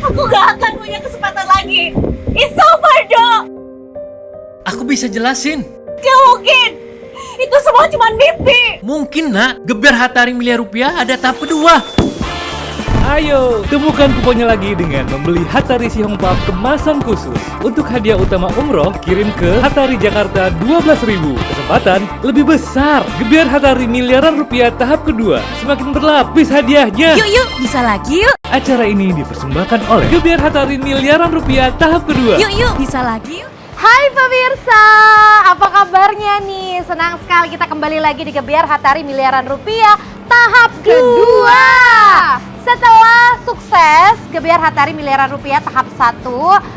Aku gak akan punya kesempatan lagi. It's over, Dok. Aku bisa jelasin. Gak mungkin. Itu semua cuma mimpi. Mungkin nak, geber Hatari miliar rupiah ada tahap kedua. Ayo, temukan kuponnya lagi dengan membeli Hatari Sihongpap kemasan khusus. Untuk hadiah utama umroh, kirim ke Hatari Jakarta 12.000. Kesempatan lebih besar. Gebiar Hatari miliaran rupiah tahap kedua. Semakin berlapis hadiahnya. Yuk, bisa lagi yuk. Acara ini dipersembahkan oleh Gebiar Hatari miliaran rupiah tahap kedua. Yuk, bisa lagi yuk. Hai pemirsa, apa kabarnya nih? Senang sekali kita kembali lagi di Gebiar Hatari miliaran rupiah tahap kedua. Setelah sukses Gebiar Hatari miliaran rupiah tahap 1,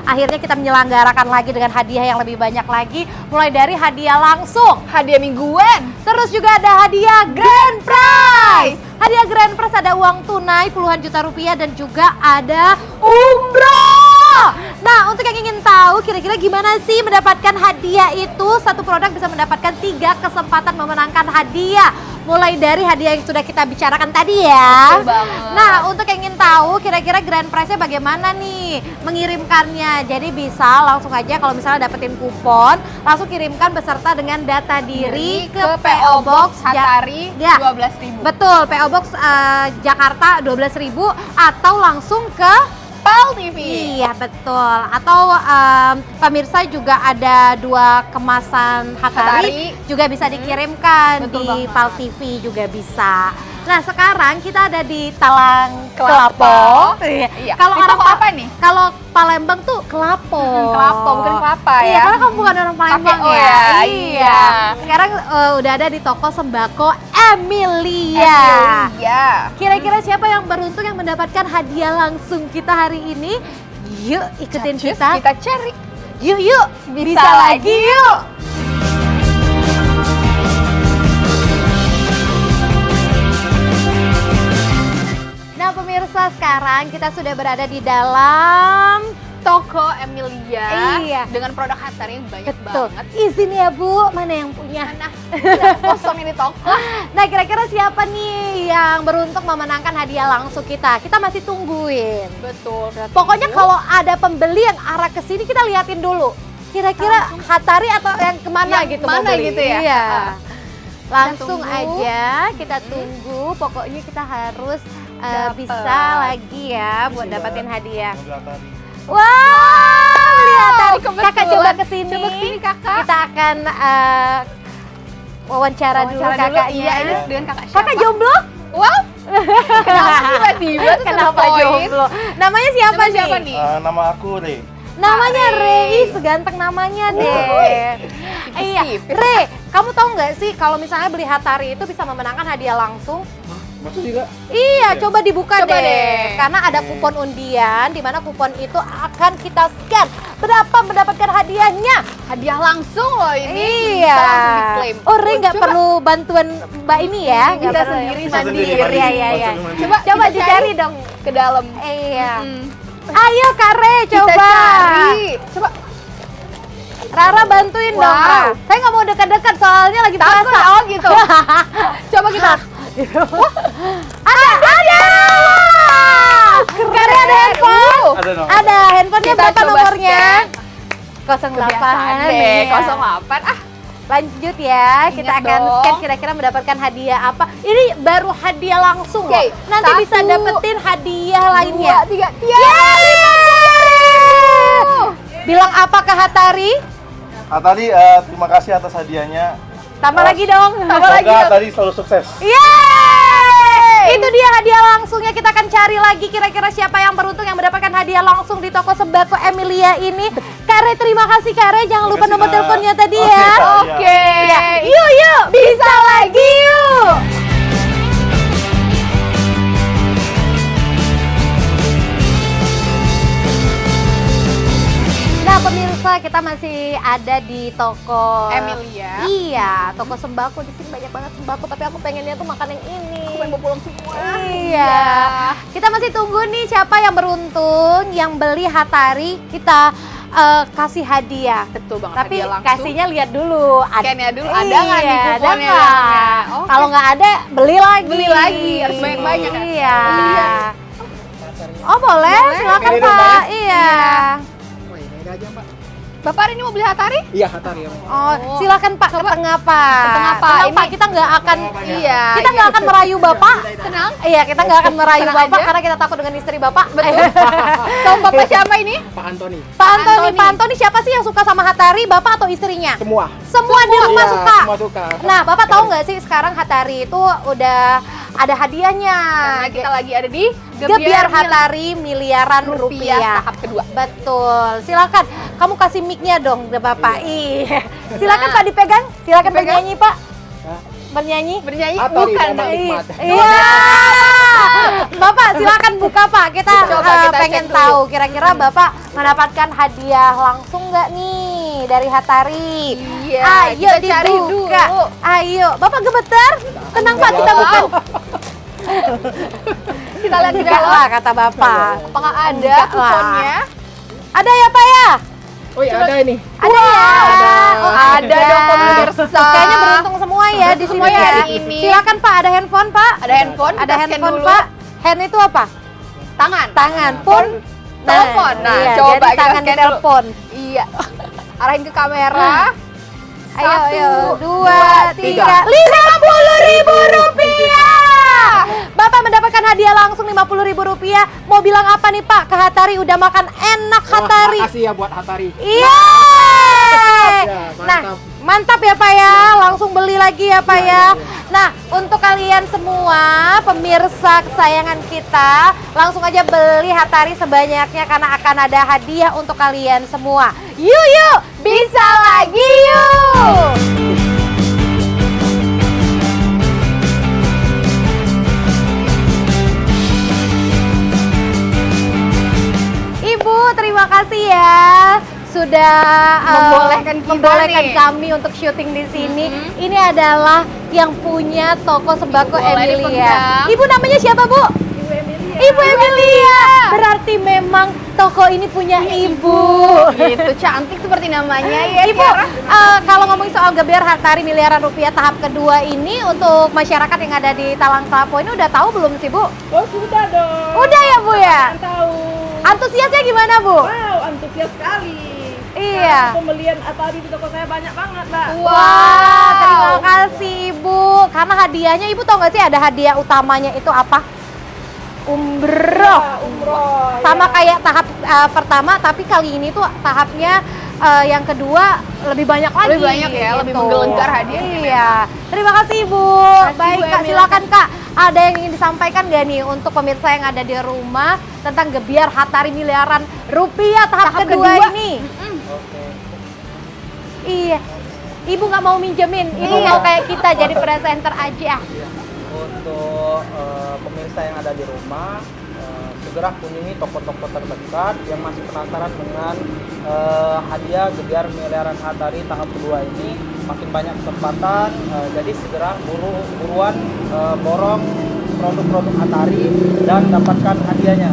akhirnya kita menyelenggarakan lagi dengan hadiah yang lebih banyak lagi. Mulai dari hadiah langsung, hadiah mingguan, terus juga ada hadiah grand prize. Hadiah grand prize ada uang tunai puluhan juta rupiah dan juga ada umroh. Nah, untuk yang ingin tahu kira-kira gimana sih mendapatkan hadiah itu, satu produk bisa mendapatkan 3 kesempatan memenangkan hadiah. Mulai dari hadiah yang sudah kita bicarakan tadi ya. Betul banget. Nah, untuk yang ingin tahu kira-kira grand prize-nya bagaimana nih mengirimkannya. Jadi bisa langsung aja kalau misalnya dapetin kupon, langsung kirimkan beserta dengan data diri ke PO Box Hatari ya. 12.000. Betul, PO Box Jakarta 12.000 atau langsung ke PAL TV. Iya betul. Atau pemirsa juga ada 2 kemasan Hatari juga bisa dikirimkan Betul di banget. PAL TV juga bisa. Nah sekarang kita ada di Talang Kelapo. Kelapo. Iya. Kalau Di orang toko apa nih? Kalau Palembang tuh Kelapo. Kelapo, bukan kelapa Iya, ya. karena kamu bukan orang Palembang Pakai O ya. ya, iya. Sekarang udah ada di toko sembako Emilia. Iya. Kira-kira siapa yang beruntung yang mendapatkan hadiah langsung kita hari ini? Yuk ikutin Cus, kita. kita cari. Yuk, Bisa lagi yuk. Nah pemirsa, sekarang kita sudah berada di dalam Toko Emilia. Iya. Dengan produk Hatari yang banyak betul. banget. Izin ya Bu, mana yang punya? Nah, udah kosong ini toko. Nah kira-kira siapa nih yang beruntung memenangkan hadiah langsung kita? Kita masih tungguin. Betul. Pokoknya kalau ada pembeli yang arah ke sini kita liatin dulu. Kira-kira Hatari atau yang kemana Yang gitu mana mau beli. gitu ya? Iya. Kita Langsung tunggu. aja kita tunggu. Pokoknya kita harus Dapet. bisa lagi ya buat dapetin hadiah. Hatari. Wah, beli Hatari. kebetulan. Kakak coba kesini. Coba kesini, Kakak. Kita akan wawancara dulu Wawancara dulu. kakaknya. Iya, ini dengan kakak siapa? Kakak jomblo? Wow. Kenapa tiba-tiba tuh Kenapa poin? jomblo? Namanya siapa Nama nih? siapa nih? Nama aku Re. Namanya Re. Re, ih seganteng namanya deh. Iya, Tipis-tipis. Re, kamu tahu nggak sih kalau misalnya beli Hatari itu bisa memenangkan hadiah langsung? Maksudnya juga? Iya, coba dibuka Coba deh. Karena ada kupon undian, di mana kupon itu akan kita scan. Berapa mendapatkan hadiahnya? Hadiah langsung loh ini. Iya. Bisa langsung diklaim. Oh, Re nggak Coba. perlu bantuan Mbak ini ya? Nggak Bisa perlu. sendiri, Bisa mandiri. sendiri, Iya, iya, iya. mandiri. Coba Coba kita dicari cari dong. ke dalam. Iya. Mm. Ayo Kare, Kita coba. cari. Coba. Rara bantuin dong, Wow. Ra. Saya nggak mau dekat-dekat soalnya lagi Takut. puasa. Oh gitu. Coba kita. Ada! Kare ada handphone? Ada dong. Ada, handphonenya Kita berapa coba nomornya? Kebiasaan 08 deh. Iya. 08. Ah, Lanjut ya, kita Ingat akan dong. scan kira-kira mendapatkan hadiah apa. Ini baru hadiah langsung Oke, loh. Nanti bisa 1, dapetin hadiah lainnya. 2, 3. Bilang apa ke Hatari? Hatari, terima kasih atas hadiahnya. Tambah lagi dong. Tambah lagi. Semoga Hatari selalu sukses. Yeay! Itu dia hadiah langsungnya. Kita akan cari lagi kira-kira siapa yang beruntung yang mendapatkan hadiah langsung di toko sembako Emilia ini. Kare, terima kasih Kare. Jangan lupa Terima nomor kasih, Kak. teleponnya tadi Oke, ya. Kak. Oke. Yuk, bisa lagi yuk. Nah pemirsa, kita masih ada di toko Emilia. Iya, toko sembako. Di sini banyak banget sembako, tapi aku pengennya tuh makan yang ini. Aku pengen bawa pulang semua. Iya. Kita masih tunggu nih siapa yang beruntung yang beli Hatari kita kasih hadiah. Betul banget. Tapi hadiah langsung. kasihnya lihat dulu. Scan-nya dulu, ada nggak nih Iya, ada kuponnya nggak? dalamnya? Oke. Kalau nggak ada, beli lagi. Beli lagi, harus banyak-banyak ya. Iya. Iya. Oh boleh, silakan Ini dong, Pak. Mbak, Iya. Wah, ini aja, Mbak. Bapak hari ini mau beli Hatari? Iya, Hatari ya. Oh, silakan Pak ke tengah Pak. Ke tengah, Pak. Tenang, Ini- Pak, kita nggak akan Iya. kita nggak akan merayu Bapak. Tenang. Iya, kita nggak akan merayu Tenang Bapak aja. karena kita takut dengan istri Bapak. Betul. Sama Bapak siapa ini? Pak Antoni. Pak Antoni, Antoni. Pak Antoni siapa sih yang suka sama Hatari, Bapak atau istrinya? Semua. Semua di rumah Iya, suka. Semua suka. Nah, Bapak tahu nggak sih sekarang Hatari itu udah ada hadiahnya. Karena kita lagi ada di Gebiar Hatari miliaran rupiah. tahap kedua. Betul. Silakan kamu kasih mic-nya dong ke Bapak. Iya. Silakan Pak dipegang. Silakan Dipegang. bernyanyi, Pak. Hah? Bernyanyi. Bernyanyi Hatari bukan memang dong. nikmat. Iya. Bapak silakan buka Pak. Kita Coba kita pengen cek dulu. tahu kira-kira Bapak mendapatkan hadiah langsung nggak nih dari Hatari? Iya, Ayo kita cari dibuka. dulu. Ayo, Bapak gemeter? Tenang Pak, kita buka. Kita lihat di Enggak dalam. lah kata Bapak. Apakah ada Enggak lah. kuponnya? Ada ya Pak ya? Oh iya, ada ini. Ada ya? Oh, Ada dong pemirsa. Kayaknya beruntung semua ya di sini Semuanya ya. hari ini. Silakan Pak, ada handphone Pak. Ada handphone, Ada kita scan handphone dulu. Pak. Hand itu apa? Tangan. Tangan. Phone. Telepon. Nah, iya, coba jadi kita tangan di scan dulu. telepon. Iya. Arahin ke kamera. Ayo, Satu, ayo. dua, 2, tiga. 3. 50.000 rupiah. Bapak mendapatkan hadiah langsung 50.000 rupiah. Mau bilang apa nih Pak? Ke Hatari udah makan enak Hatari. Wah, makasih ya buat Hatari. Iya. Ya, mantap. Nah, mantap ya Pak ya. Langsung beli lagi ya Pak ya. Nah, untuk kalian semua pemirsa kesayangan kita, langsung aja beli Hatari sebanyaknya karena akan ada hadiah untuk kalian semua. Yuk, bisa lagi yuk. Ibu, terima kasih ya sudah Membolehkan kita nih. kami untuk syuting di sini. Ini adalah yang punya toko sembako Boleh Emilia. dipegang. Ibu namanya siapa, Bu? Ibu Emilia. Berarti memang toko ini punya ibu. Gitu, cantik seperti namanya ya. Ibu, kalau ngomongin soal Gebiar Hatari miliaran rupiah tahap kedua ini untuk masyarakat yang ada di Talang Selapo ini udah tahu belum sih, Bu? Oh sudah dong. Udah ya, Bu ya? Tahu. Antusiasnya gimana, Bu? Wow, antusias sekali. Iya. Pembelian Atari di toko saya banyak banget, Mbak. Wah, terima kasih Ibu. Karena hadiahnya Ibu tahu nggak sih ada hadiah utamanya itu apa? Umroh. Umroh. Sama kayak tahap pertama, tapi kali ini tuh tahapnya yang kedua lebih banyak lagi. Lebih banyak ya, lebih menggelegar hadiahnya Iya. Terima kasih Ibu. Baik Bu Kak, Emilia. silakan Kak. Ada yang ingin disampaikan nggak nih untuk pemirsa yang ada di rumah tentang Gebiar Hatari miliaran rupiah tahap kedua ini? Iya. Ibu nggak mau minjemin, Ibu Iya. mau kayak kita jadi presenter aja. Untuk pemirsa yang ada di rumah, segera kunjungi toko-toko terdekat yang masih penasaran dengan hadiah Gebiar miliaran Hatari tahap kedua ini. Makin banyak kesempatan, jadi segera buruan borong produk-produk Hatari dan dapatkan hadiahnya.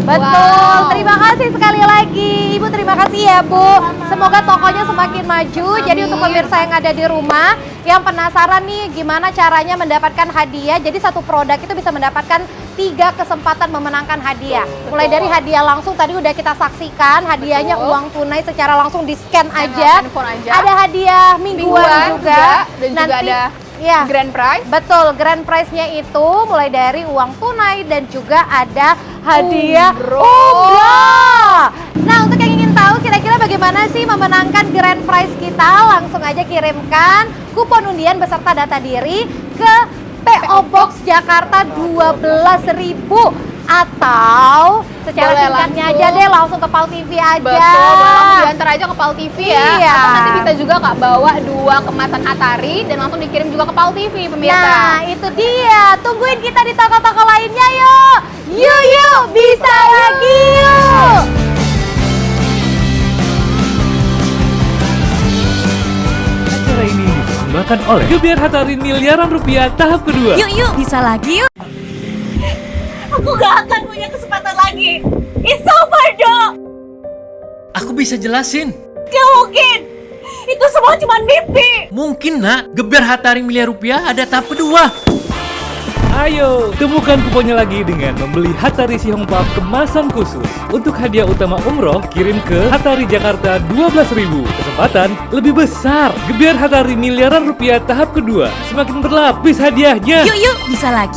Betul, terima kasih sekali lagi Ibu, terima kasih ya Bu. Semoga tokonya semakin maju. Jadi untuk pemirsa yang ada di rumah yang penasaran nih gimana caranya mendapatkan hadiah, jadi satu produk itu bisa mendapatkan 3 kesempatan memenangkan hadiah. Mulai dari hadiah langsung tadi udah kita saksikan, hadiahnya Betul. uang tunai secara langsung di scan aja. handphone aja. Ada hadiah mingguan juga. dan juga ada ya, grand prize. betul, grand prize-nya itu mulai dari uang tunai dan juga ada hadiah umroh. Nah, untuk yang ingin tahu kira-kira bagaimana sih memenangkan grand prize kita, langsung aja kirimkan kupon undian beserta data diri ke PO Box Jakarta 12.000 atau secara Boleh singkatnya langsung. aja deh langsung ke PAL TV aja. Betul, boleh langsung diantar aja ke PAL TV ya. Iya. Atau nanti bisa juga Kak bawa 2 kemasan Atari dan langsung dikirim juga ke PAL TV pemirsa. Nah, itu dia. Tungguin kita di toko-toko lainnya yuk. Yuk, bisa lagi yuk. Acara ini dipersembahkan oleh Gebiar Hatari miliaran rupiah tahap kedua. Yuk, bisa lagi yuk. Aku gak akan punya kesempatan lagi. It's over, Dok. Aku bisa jelasin. Gak mungkin. Itu semua cuma mimpi. Mungkin nak, Gebiar Hatari miliar rupiah ada tahap kedua. Ayo, temukan kuponnya lagi dengan membeli Hatari Sihong Puff kemasan khusus. Untuk hadiah utama umroh, kirim ke Hatari Jakarta 12.000. Kesempatan lebih besar. Gebiar Hatari miliaran rupiah tahap kedua. Semakin berlapis hadiahnya. Yuk, bisa lagi.